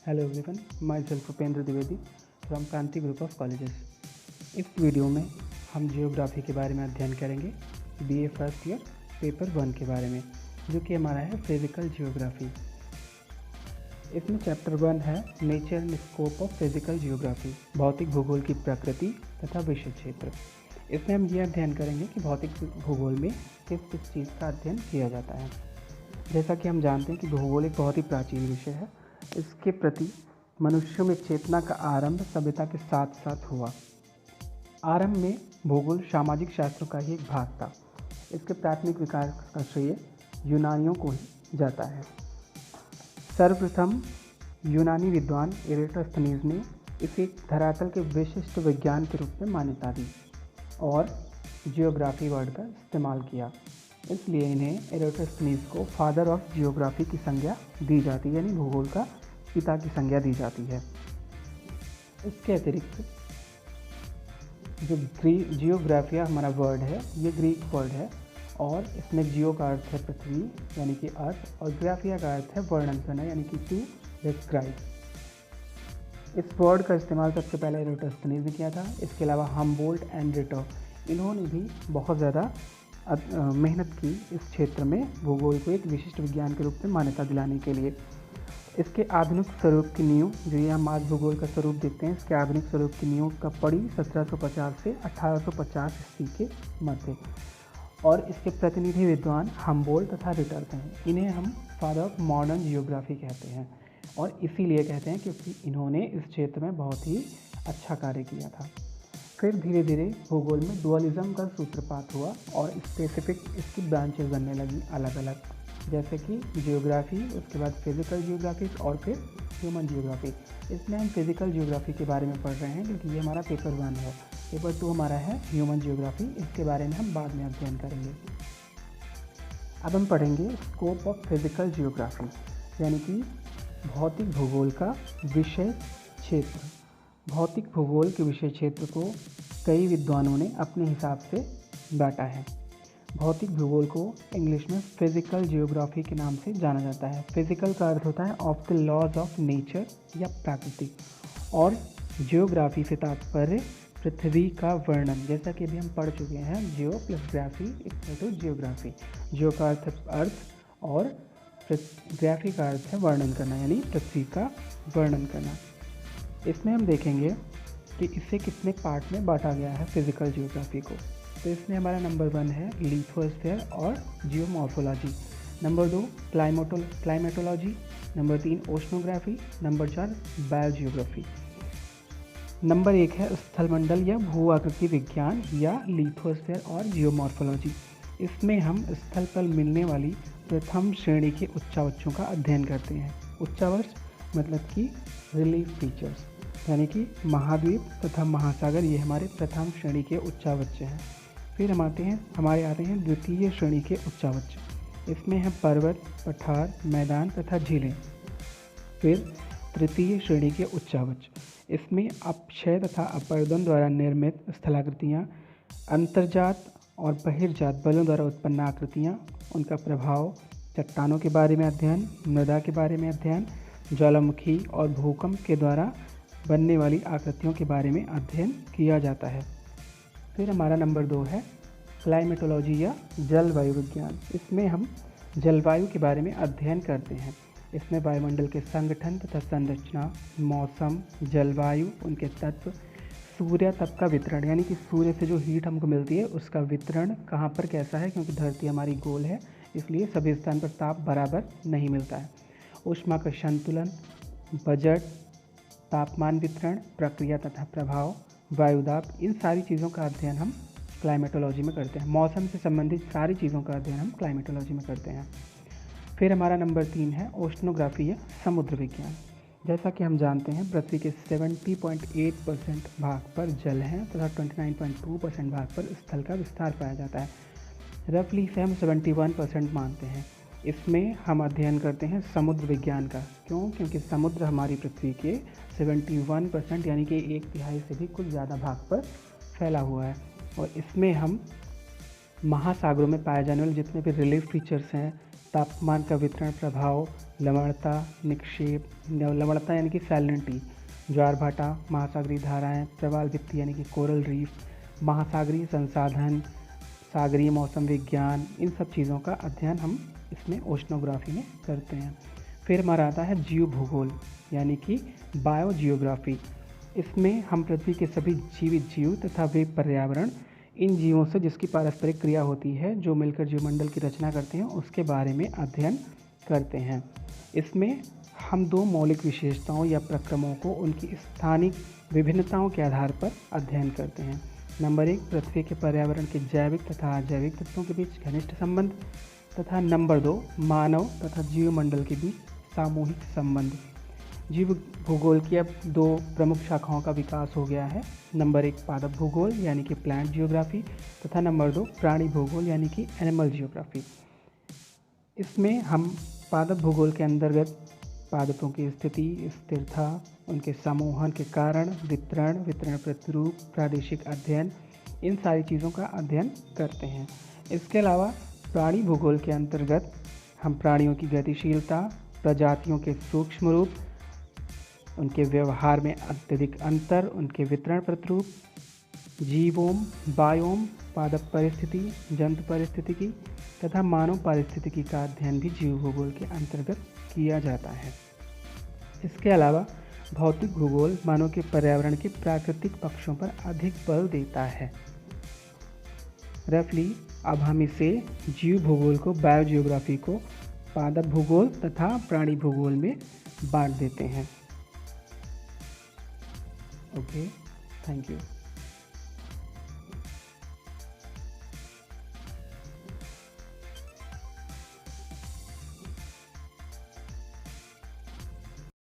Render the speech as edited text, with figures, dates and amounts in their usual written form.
Hello everyone, myself Upendra Dwivedi from Kranti Group of Colleges। इस video में हम geography के बारे में अध्ययन करेंगे बीए फर्स्ट ईयर पेपर 1 के बारे में, जो कि हमारा है फिजिकल जियोग्राफी। इसमें चैप्टर 1 है nature and scope of physical geography, भौतिक भूगोल की प्रकृति तथा विषय क्षेत्र। इसमें हम ये अध्ययन करेंगे कि भौतिक भूगोल में किस किस चीज़ का अध्ययन किया जाता है। जैसा कि हम जानते हैं कि भूगोल एक बहुत ही प्राचीन विषय है। इसके प्रति मनुष्यों में चेतना का आरंभ सभ्यता के साथ साथ हुआ। आरंभ में भूगोल सामाजिक शास्त्रों का ही एक भाग था। इसके प्राथमिक विकास का श्रेय यूनानियों को ही जाता है। सर्वप्रथम यूनानी विद्वान एराटोस्थेनीज ने इसे एक धरातल के विशिष्ट विज्ञान के रूप में मान्यता दी और जियोग्राफी वर्ड का इस्तेमाल किया। इसलिए इन्हें एराटोस्थेनीज को फादर ऑफ जियोग्राफी की संज्ञा दी जाती है, यानी भूगोल का पिता की संज्ञा दी जाती है। इसके अतिरिक्त जो जियोग्राफिया हमारा वर्ड है, ये ग्रीक वर्ड है और इसमें जियो का अर्थ है पृथ्वी यानी कि अर्थ, और ग्राफिया का अर्थ है वर्णन करना यानी कि टू डिस्क्राइब। इस वर्ड का इस्तेमाल सबसे पहले एराटोस्थेनीज ने किया था। इसके अलावा हमबोल्ट एंड रिटर, इन्होंने भी बहुत ज़्यादा मेहनत की इस क्षेत्र में भूगोल को एक विशिष्ट विज्ञान के रूप में मान्यता दिलाने के लिए। इसके आधुनिक स्वरूप की नींव, जो ये हम आज भूगोल का स्वरूप देखते हैं, इसके आधुनिक स्वरूप की नींव कब पड़ी? 1750 से 1850 ईस्वी के मध्य। और इसके प्रतिनिधि विद्वान हमबोल्ट तथा रिटर हैं। इन्हें हम फादर ऑफ मॉडर्न जियोग्राफी कहते हैं और इसीलिए कहते हैं क्योंकि इन्होंने इस क्षेत्र में बहुत ही अच्छा कार्य किया था। फिर धीरे धीरे भूगोल में डुअलिज्म का सूत्रपात हुआ और स्पेसिफिक इसकी ब्रांचेस बनने लगी अलग अलग, जैसे कि जियोग्राफी, उसके बाद फिजिकल जियोग्राफी और फिर ह्यूमन जियोग्राफी। इसमें हम फिजिकल जियोग्राफी के बारे में पढ़ रहे हैं क्योंकि ये हमारा पेपर 1 है। पेपर 2 हमारा है ह्यूमन जियोग्राफी, इसके बारे में हम बाद में अध्ययन करेंगे। अब हम पढ़ेंगे स्कोप ऑफ फिजिकल जियोग्राफी, यानी कि भौतिक भूगोल का विषय क्षेत्र। भौतिक भूगोल के विषय क्षेत्र को कई विद्वानों ने अपने हिसाब से बांटा है। भौतिक भूगोल को इंग्लिश में फिजिकल जियोग्राफी के नाम से जाना जाता है। फिजिकल का अर्थ होता है of the laws of nature या प्रकृति, और जियोग्राफी से तात्पर्य पृथ्वी का वर्णन। जैसा कि अभी हम पढ़ चुके हैं, geo plus graphy equal to geography. Geo का अर्थ और ग्राफी का अर्थ है वर्णन करना, यानी पृथ्वी का वर्णन करना। इसमें हम देखेंगे कि इसे कितने पार्ट में बांटा गया है फिजिकल जियोग्राफी को। तो इसमें हमारा नंबर 1 है लिथोस्फीयर और geomorphology, number 2 climatology, number 3 oceanography, number 4 biogeography, number 1 है स्थलमंडल या भू आकृति विज्ञान या लिथोस्फीयर और जियोमॉर्फोलॉजी। इसमें हम स्थल पर मिलने वाली प्रथम श्रेणी के उच्चावचों का अध्ययन करते हैं। उच्चावच मतलब कि रिलीफ फीचर्स, यानी कि महाद्वीप तथा महासागर, ये हमारे प्रथम श्रेणी के उच्चावच हैं। फिर हमारे आते हैं द्वितीय श्रेणी के उच्चावच। इसमें है पर्वत, पठार, मैदान तथा झीलें। फिर तृतीय श्रेणी के उच्चावच, इसमें अपक्षय तथा अपर्दन द्वारा निर्मित स्थलाकृतियाँ, अंतर्जात और बहिर्जात बलों द्वारा उत्पन्न आकृतियाँ, उनका प्रभाव, चट्टानों के बारे में अध्ययन, मृदा के बारे में अध्ययन, ज्वालामुखी और भूकंप के द्वारा बनने वाली आकृतियों के बारे में अध्ययन किया जाता है। फिर हमारा नंबर 2 है क्लाइमेटोलॉजी या जलवायु विज्ञान। इसमें हम जलवायु के बारे में अध्ययन करते हैं। इसमें वायुमंडल के संगठन तथा संरचना, मौसम, जलवायु, उनके तत्व, सूर्य तप का वितरण, यानी कि सूर्य से जो हीट हमको मिलती है उसका वितरण कहाँ पर कैसा है, क्योंकि धरती हमारी गोल है इसलिए सभी स्थान पर ताप बराबर नहीं मिलता है। ऊष्मा का संतुलन, बजट, तापमान वितरण, प्रक्रिया तथा प्रभाव, वायुदाब, इन सारी चीज़ों का अध्ययन हम क्लाइमेटोलॉजी में करते हैं। मौसम से संबंधित सारी चीज़ों का अध्ययन हम क्लाइमेटोलॉजी में करते हैं। फिर हमारा नंबर 3 है ओशनोग्राफी या समुद्र विज्ञान। जैसा कि हम जानते हैं पृथ्वी के 70.8% भाग पर जल है तथा 29.2% भाग पर स्थल का विस्तार पाया जाता है। रफली इसे हम 71% मानते हैं। इसमें हम अध्ययन करते हैं समुद्र विज्ञान का। क्यों? क्योंकि समुद्र हमारी पृथ्वी के 71% यानी कि 1/3 से भी कुछ ज़्यादा भाग पर फैला हुआ है, और इसमें हम महासागरों में पाए जाने वाले जितने भी रिलीफ फीचर्स हैं तापमान का वितरण प्रभाव, लवणता, निक्षेप, लवणता यानी कि सैलिनिटी, ज्वारभाटा, महासागरीय धाराएं, प्रवाल भित्ति यानी कि कोरल रीफ, महासागरीय संसाधन, सागरीय मौसम विज्ञान, इन सब चीज़ों का अध्ययन हम इसमें ओशनोग्राफी में करते हैं। फिर हमारा आता है जीव भूगोल यानी कि बायोजियोग्राफी। इसमें हम पृथ्वी के सभी जीवित जीव तथा वे पर्यावरण, इन जीवों से जिसकी पारस्परिक क्रिया होती है, जो मिलकर जीवमंडल की रचना करते हैं, उसके बारे में अध्ययन करते हैं। इसमें हम दो मौलिक विशेषताओं या प्रक्रमों को उनकी स्थानिक विभिन्नताओं के आधार पर अध्ययन करते हैं। नंबर 1, पृथ्वी के पर्यावरण के जैविक तथा अजैविक तत्वों के बीच घनिष्ठ संबंध, तथा नंबर 2, मानव तथा जीवमंडल के बीच सामूहिक संबंध। जीव भूगोल की अब दो प्रमुख शाखाओं का विकास हो गया है। नंबर 1, पादप भूगोल यानी कि प्लांट जियोग्राफी, तथा नंबर 2, प्राणी भूगोल यानी कि एनिमल जियोग्राफी। इसमें हम पादप भूगोल के अंतर्गत पादपों की स्थिति, स्थिरता, उनके समूहन के कारण, वितरण प्रतिरूप, प्रादेशिक अध्ययन, इन सारी चीज़ों का अध्ययन करते हैं। इसके अलावा प्राणी भूगोल के अंतर्गत हम प्राणियों की गतिशीलता, प्रजातियों के सूक्ष्म रूप, उनके व्यवहार में अत्यधिक अंतर, उनके वितरण प्रतिरूप, जीवोम, बायोम, पादप परिस्थिति, जंतु पारिस्थितिकी तथा मानव पारिस्थितिकी का अध्ययन भी जीव भूगोल के अंतर्गत किया जाता है। इसके अलावा भौतिक भूगोल मानव के पर्यावरण के प्राकृतिक पक्षों पर अधिक बल देता है। रफली अब हम इसे जीव भूगोल को, बायोजियोग्राफी को पादप भूगोल तथा प्राणी भूगोल में बांट देते हैं। Okay, thank you.